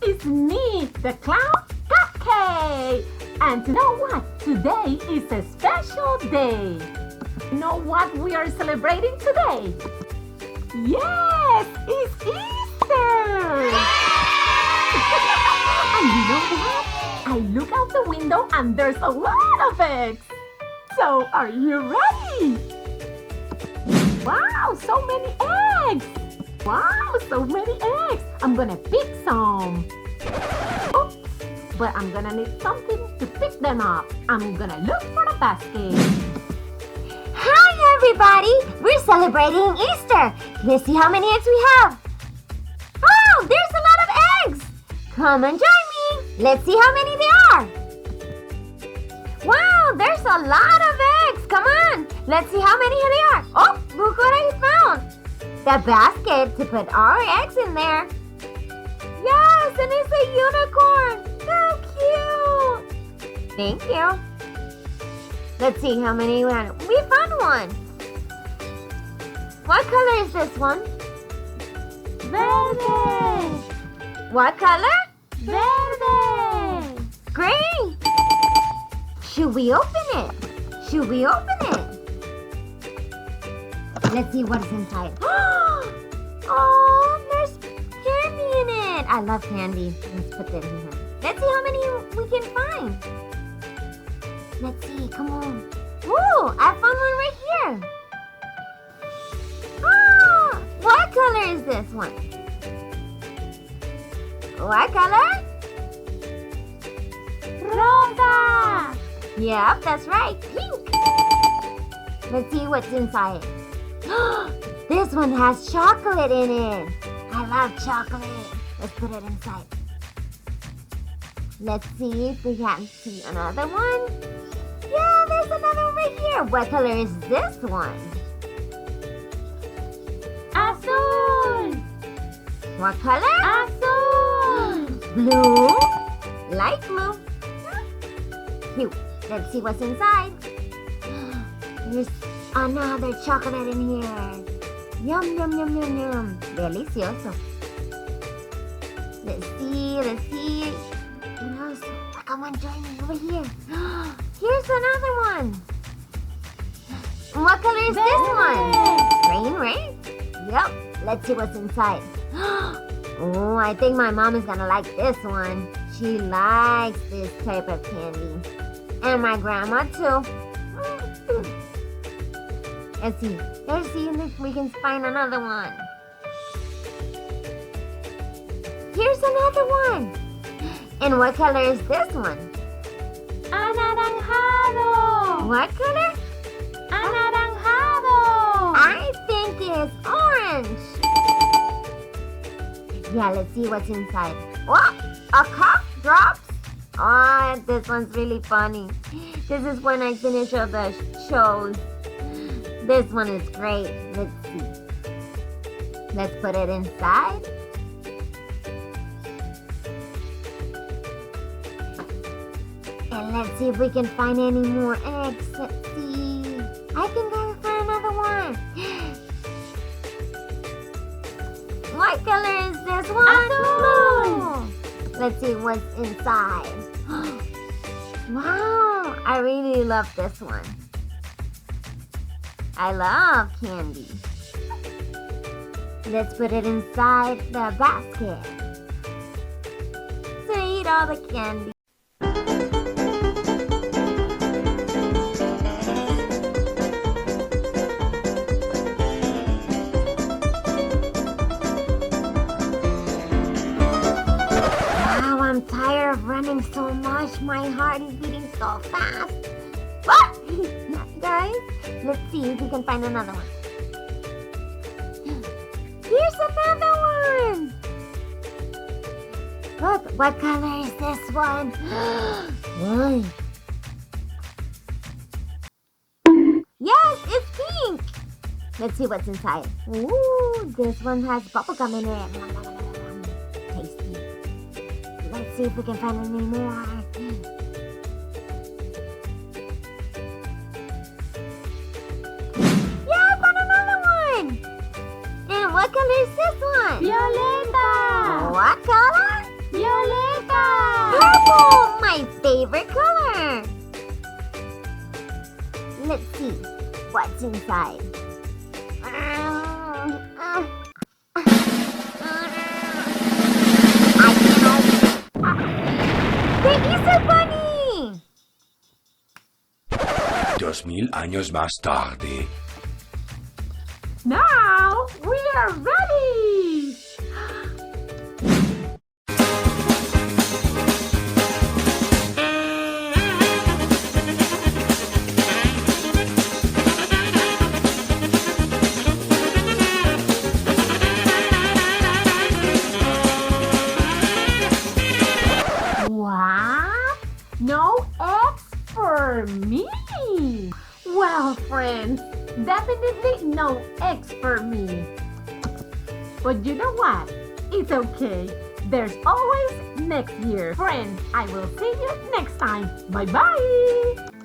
it's me, the clown Cupcake. And you know what? Today is a special day. You know what we are celebrating today? Yes, it's Easter! And you know what? I look out the window and there's a lot of eggs. So, are you ready? Wow, so many eggs! Wow, so many eggs! I'm gonna pick some. Oops, but I'm gonna need something to pick them up. I'm gonna look for a basket. Hi everybody! We're celebrating Easter. Let's see how many eggs we have. Oh, there's a lot of eggs! Come and join me. Let's see how many there are. Wow, there's a lot of eggs. Come on. Let's see how many there are. Oh, look what I found. The basket to put our eggs in there. Yes, and it's a unicorn. So cute. Thank you. Let's see how many we found. We found one. What color is this one? Verde! What color? Verde! Green. Should we open it? Should we open it? Let's see what's inside. Oh, there's candy in it. I love candy. Let's put that in here. Let's see how many we can find. Let's see. Come on. Ooh, I found one right here. Ah, what color is this one? What color? Rosa! Yep, that's right. Pink. Let's see what's inside. This one has chocolate in it. I love chocolate. Let's put it inside. Let's see if we can see another one. Yeah, there's another one right here. What color is this one? Azul! What color? Azul! Blue. Light blue. Cute. Let's see what's inside. There's another chocolate in here. Yum, yum, yum, yum, yum. Delicioso. Let's see, let's see. What else? Come on, join me over here. Here's another one. What color is this one? Green, right? Yep. Let's see what's inside. Oh, I think my mom is gonna like this one. She likes this type of candy. And my grandma too. Let's see. Let's see if we can find another one. Here's another one. And what color is this one? Anaranjado! What color? Anaranjado! I think it's orange. Yeah, let's see what's inside. Oh, a cup drops. Oh, this one's really funny. This is when I finish all the shows. This one is great. Let's see. Let's put it inside. And let's see if we can find any more eggs. Let's see. I think I found another one. What color is this one? Azul. Let's see what's inside. Wow, I really love this one. I love candy. Let's put it inside the basket to eat all the candy. Wow, I'm tired of running so much. My heart is beating so fast. What? Guys, let's see if we can find another one. Here's another one. Look, what color is this one? Why? Yes, it's pink. Let's see what's inside. Ooh, this one has bubblegum in it. Tasty. Let's see if we can find any more. What color is this one? Violeta! What color? Violeta! my favorite color. Let's see what's inside. The Easter Bunny! 2000 años más tarde. Now we are ready! What? No eggs for me? Well, friends, definitely no eggs for me. But you know what? It's okay. There's always next year. Friends, I will see you next time. Bye-bye!